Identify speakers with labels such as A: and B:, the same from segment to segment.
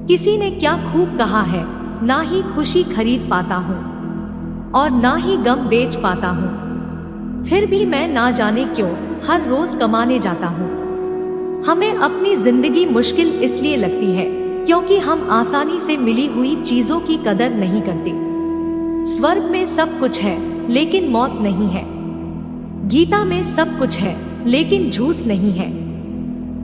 A: किसी ने क्या खूब कहा है, ना ही खुशी खरीद पाता हूँ और ना ही गम बेच पाता हूँ। फिर भी मैं ना जाने क्यों हर रोज कमाने जाता हूँ। हमें अपनी जिंदगी मुश्किल इसलिए लगती है क्योंकि हम आसानी से मिली हुई चीजों की कदर नहीं करते। स्वर्ग में सब कुछ है लेकिन मौत नहीं है। गीता में सब कुछ है लेकिन झूठ नहीं है।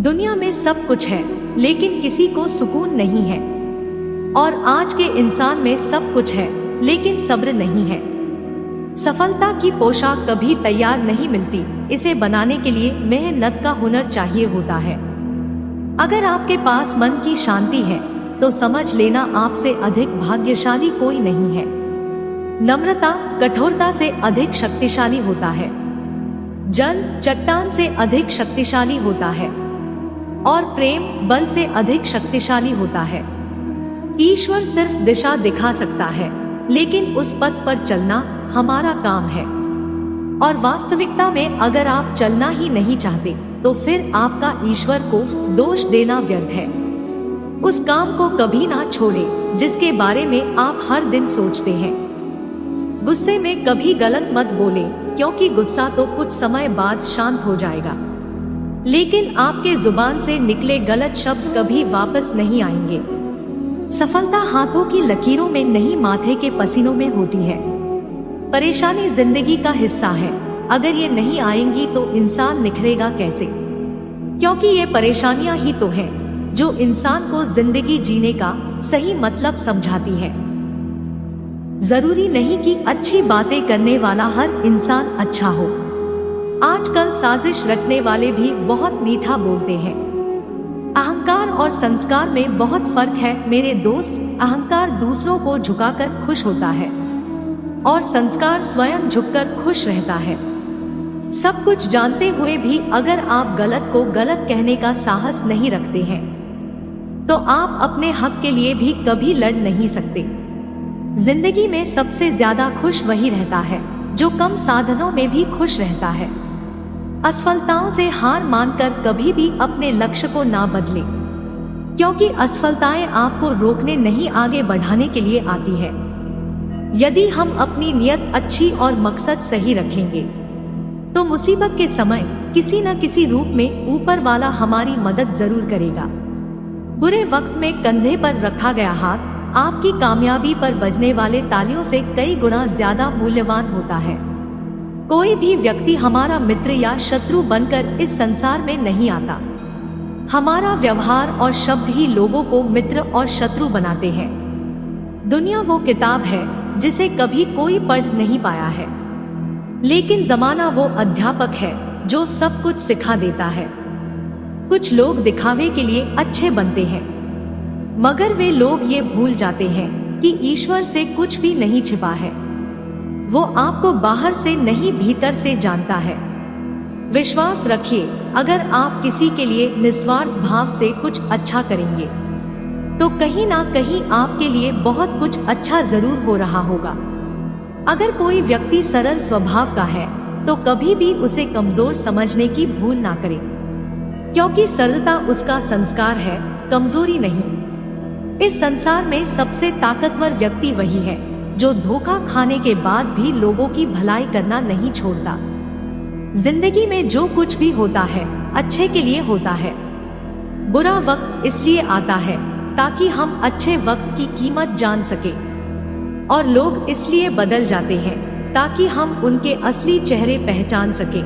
A: दुनिया में सब कुछ है लेकिन किसी को सुकून नहीं है। और आज के इंसान में सब कुछ है लेकिन सब्र नहीं है। सफलता की पोशाक कभी तैयार नहीं मिलती, इसे बनाने के लिए मेहनत का हुनर चाहिए होता है। अगर आपके पास मन की शांति है तो समझ लेना आपसे अधिक भाग्यशाली कोई नहीं है। नम्रता कठोरता से अधिक शक्तिशाली होता है। जल चट्टान से अधिक शक्तिशाली होता है और प्रेम बल से अधिक शक्तिशाली होता है। ईश्वर सिर्फ दिशा दिखा सकता है लेकिन उस पथ पर चलना हमारा काम है। और वास्तविकता में अगर आप चलना ही नहीं चाहते तो फिर आपका ईश्वर को दोष देना व्यर्थ है। उस काम को कभी ना छोड़ें जिसके बारे में आप हर दिन सोचते हैं। गुस्से में कभी गलत मत बोलें क्योंकि गुस्सा तो कुछ समय बाद शांत हो जाएगा, लेकिन आपके जुबान से निकले गलत शब्द कभी वापस नहीं आएंगे। सफलता हाथों की लकीरों में नहीं, माथे के पसीनों में होती है। परेशानी जिंदगी का हिस्सा है, अगर ये नहीं आएंगी तो इंसान निखरेगा कैसे? क्योंकि ये परेशानियां ही तो हैं जो इंसान को जिंदगी जीने का सही मतलब समझाती है। जरूरी नहीं कि अच्छी बातें करने वाला हर इंसान अच्छा हो। आजकल साजिश रखने वाले भी बहुत मीठा बोलते हैं। अहंकार और संस्कार में बहुत फर्क है मेरे दोस्त। अहंकार दूसरों को झुकाकर खुश होता है और संस्कार स्वयं झुककर खुश रहता है। सब कुछ जानते हुए भी अगर आप गलत को गलत कहने का साहस नहीं रखते हैं तो आप अपने हक के लिए भी कभी लड़ नहीं सकते। जिंदगी में सबसे ज्यादा खुश वही रहता है जो कम साधनों में भी खुश रहता है। असफलताओं से हार मानकर कभी भी अपने लक्ष्य को ना बदले, क्योंकि असफलताएं आपको रोकने नहीं आगे बढ़ाने के लिए आती है। यदि हम अपनी नियत अच्छी और मकसद सही रखेंगे तो मुसीबत के समय किसी न किसी रूप में ऊपर वाला हमारी मदद जरूर करेगा। बुरे वक्त में कंधे पर रखा गया हाथ आपकी कामयाबी पर बजने वाले तालियों से कई गुना ज्यादा मूल्यवान होता है। कोई भी व्यक्ति हमारा मित्र या शत्रु बनकर इस संसार में नहीं आता। हमारा व्यवहार और शब्द ही लोगों को मित्र और शत्रु बनाते हैं। दुनिया वो किताब है जिसे कभी कोई पढ़ नहीं पाया है, लेकिन जमाना वो अध्यापक है जो सब कुछ सिखा देता है। कुछ लोग दिखावे के लिए अच्छे बनते हैं, मगर वे लोग ये भूल जाते हैं कि ईश्वर से कुछ भी नहीं छिपा है। वो आपको बाहर से नहीं भीतर से जानता है। विश्वास रखिए, अगर आप किसी के लिए निस्वार्थ भाव से कुछ अच्छा करेंगे तो कहीं ना कहीं आपके लिए बहुत कुछ अच्छा जरूर हो रहा होगा। अगर कोई व्यक्ति सरल स्वभाव का है तो कभी भी उसे कमजोर समझने की भूल ना करें, क्योंकि सरलता उसका संस्कार है, कमजोरी नहीं। इस संसार में सबसे ताकतवर व्यक्ति वही है जो धोखा खाने के बाद भी लोगों की भलाई करना नहीं छोड़ता। जिंदगी में जो कुछ भी होता है अच्छे के लिए होता है। बुरा वक्त इसलिए आता है ताकि हम अच्छे वक्त की कीमत जान सके, और लोग इसलिए बदल जाते हैं ताकि हम उनके असली चेहरे पहचान सके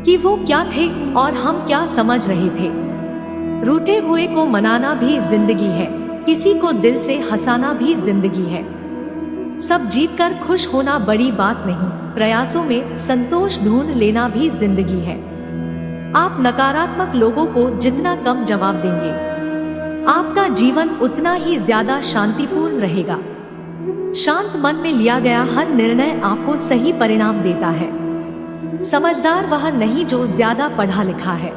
A: कि वो क्या थे और हम क्या समझ रहे थे। रूठे हुए को मनाना भी जिंदगी है, किसी को दिल से हंसाना भी जिंदगी है। सब जीतकर खुश होना बड़ी बात नहीं, प्रयासों में संतोष ढूंढ लेना भी जिंदगी है। आप नकारात्मक लोगों को जितना कम जवाब देंगे, आपका जीवन उतना ही ज्यादा शांतिपूर्ण रहेगा। शांत मन में लिया गया हर निर्णय आपको सही परिणाम देता है। समझदार वह नहीं जो ज्यादा पढ़ा लिखा है,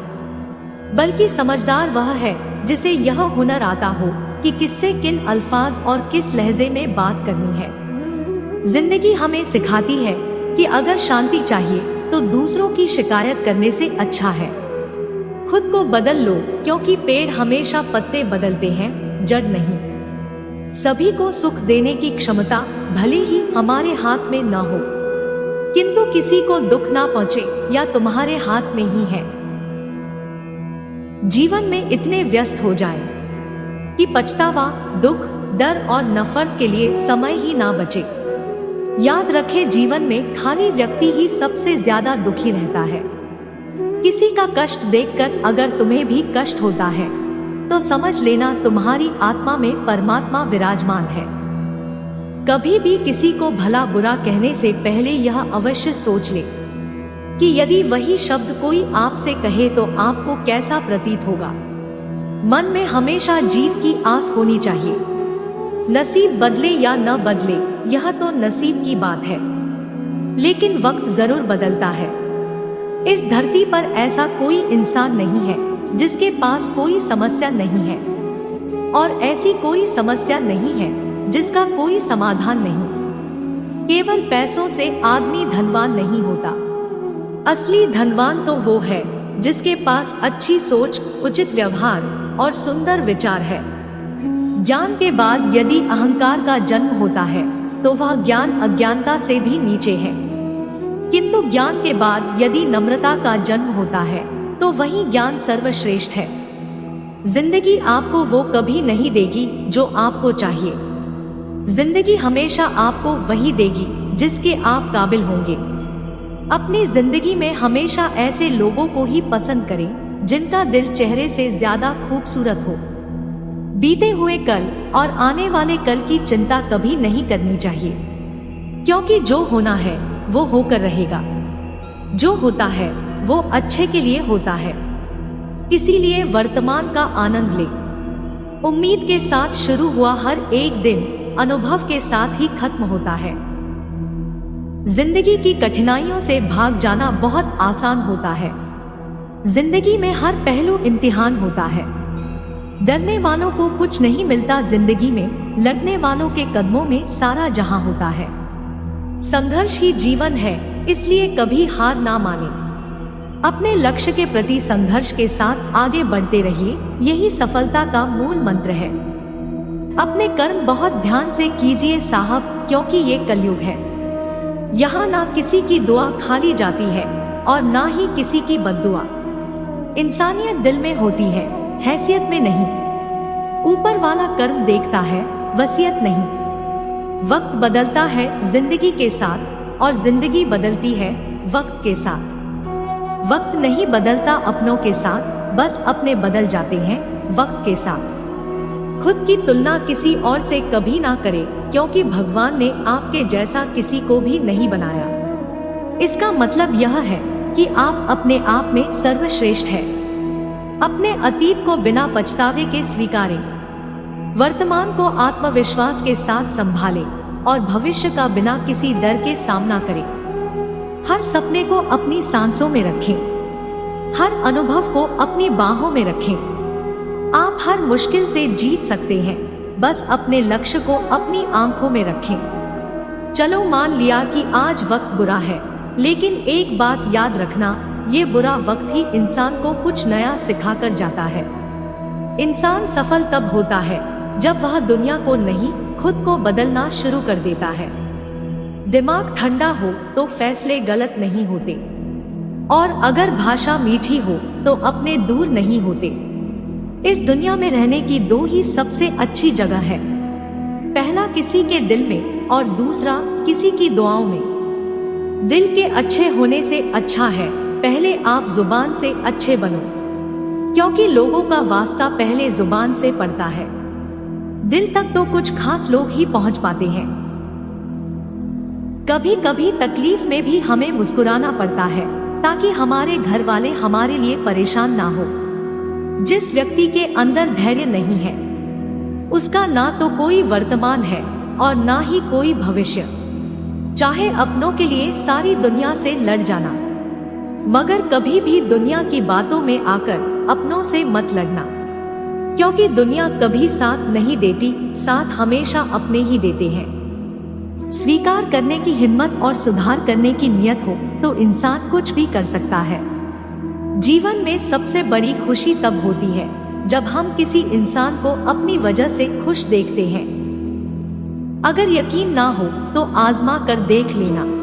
A: बल्कि समझदार वह है जिसे यह हुनर आता हो कि किससे किन अल्फाज और किस लहजे में बात करनी है। जिंदगी हमें सिखाती है कि अगर शांति चाहिए तो दूसरों की शिकायत करने से अच्छा है खुद को बदल लो, क्योंकि पेड़ हमेशा पत्ते बदलते हैं, जड़ नहीं। सभी को सुख देने की क्षमता भले ही हमारे हाथ में न हो, किंतु किसी को दुख ना पहुंचे या तुम्हारे हाथ में ही है। जीवन में इतने व्यस्त हो जाएं कि पछतावा, दुख, डर और नफरत के लिए समय ही ना बचे। याद रखें, जीवन में खाली व्यक्ति ही सबसे ज्यादा दुखी रहता है। किसी का कष्ट देखकर अगर तुम्हें भी कष्ट होता है तो समझ लेना तुम्हारी आत्मा में परमात्मा विराजमान है। कभी भी किसी को भला बुरा कहने से पहले यह अवश्य सोच ले कि यदि वही शब्द कोई आपसे कहे तो आपको कैसा प्रतीत होगा। मन में हमेशा जीत की आस होनी चाहिए। नसीब बदले या न बदले यह तो नसीब की बात है, लेकिन वक्त जरूर बदलता है। इस धरती पर ऐसा कोई इंसान नहीं है जिसके पास कोई समस्या नहीं है, और ऐसी कोई समस्या नहीं है जिसका कोई समाधान नहीं। केवल पैसों से आदमी धनवान नहीं होता। असली धनवान तो वो है जिसके पास अच्छी सोच, उचित व्यवहार और सुंदर विचार है। ज्ञान के बाद यदि अहंकार का जन्म होता है तो वह ज्ञान अज्ञानता से भी नीचे है, किंतु ज्ञान के बाद यदि नम्रता का जन्म होता है तो वही ज्ञान सर्वश्रेष्ठ है। जिंदगी आपको वो कभी नहीं देगी जो आपको चाहिए। जिंदगी हमेशा आपको वही देगी जिसके आप काबिल होंगे। अपनी जिंदगी में हमेशा ऐसे लोगों को ही पसंद करें जिनका दिल चेहरे से ज्यादा खूबसूरत हो। बीते हुए कल और आने वाले कल की चिंता कभी नहीं करनी चाहिए, क्योंकि जो होना है वो होकर रहेगा। जो होता है वो अच्छे के लिए होता है, इसीलिए वर्तमान का आनंद ले। उम्मीद के साथ शुरू हुआ हर एक दिन अनुभव के साथ ही खत्म होता है। जिंदगी की कठिनाइयों से भाग जाना बहुत आसान होता है। जिंदगी में हर पहलू इम्तिहान होता है। डरने वालों को कुछ नहीं मिलता जिंदगी में, लड़ने वालों के कदमों में सारा जहां होता है। संघर्ष ही जीवन है, इसलिए कभी हार ना माने। अपने लक्ष्य के प्रति संघर्ष के साथ आगे बढ़ते रहिए, यही सफलता का मूल मंत्र है। अपने कर्म बहुत ध्यान से कीजिए साहब, क्योंकि ये कलयुग है। यहाँ ना किसी की दुआ खाली जाती है और ना ही किसी की बद्दुआ। इंसानियत दिल में होती है, हैसियत में नहीं। ऊपर वाला कर्म देखता है, वसीयत नहीं। वक्त बदलता है जिंदगी के साथ और जिंदगी बदलती है वक्त के साथ। वक्त नहीं बदलता अपनों के साथ, बस अपने बदल जाते हैं वक्त के साथ। खुद की तुलना किसी और से कभी ना करें, क्योंकि भगवान ने आपके जैसा किसी को भी नहीं बनाया। इसका मतलब यह है कि आप अपने आप में सर्वश्रेष्ठ हैं। अपने अतीत को बिना पछतावे के स्वीकारें, वर्तमान को आत्मविश्वास के साथ संभालें और भविष्य का बिना किसी डर के सामना करें। हर सपने को अपनी सांसों में रखें, हर अनुभव को अपनी बाहों में रखें। आप हर मुश्किल से जीत सकते हैं, बस अपने लक्ष्य को अपनी आंखों में रखें। चलो मान लिया कि आज वक्त बुरा है, लेकिन एक बात याद रखना, ये बुरा वक्त ही इंसान को कुछ नया सिखाकर जाता है। इंसान सफल तब होता है जब वह दुनिया को नहीं, खुद को बदलना शुरू कर देता है। दिमाग ठंडा हो तो फैसले गलत नहीं होते, और अगर भाषा मीठी हो तो अपने दूर नहीं होते। इस दुनिया में रहने की दो ही सबसे अच्छी जगह है, पहला किसी के दिल में और दूसरा किसी की दुआओं में। दिल के अच्छे होने से अच्छा है पहले आप जुबान से अच्छे बनो, क्योंकि लोगों का वास्ता पहले जुबान से पड़ता है। दिल तक तो कुछ खास लोग ही पहुंच पाते हैं। कभी कभी तकलीफ में भी हमें मुस्कुराना पड़ता है ताकि हमारे घर वाले हमारे लिए परेशान ना हो। जिस व्यक्ति के अंदर धैर्य नहीं है, उसका ना तो कोई वर्तमान है और ना ही कोई भविष्य। चाहे अपनों के लिए सारी दुनिया से लड़ जाना, मगर कभी भी दुनिया की बातों में आकर अपनों से मत लड़ना, क्योंकि दुनिया कभी साथ नहीं देती, साथ हमेशा अपने ही देते हैं। स्वीकार करने की हिम्मत और सुधार करने की नियत हो तो इंसान कुछ भी कर सकता है। जीवन में सबसे बड़ी खुशी तब होती है जब हम किसी इंसान को अपनी वजह से खुश देखते हैं। अगर यकीन ना हो तो आजमा कर देख लेना।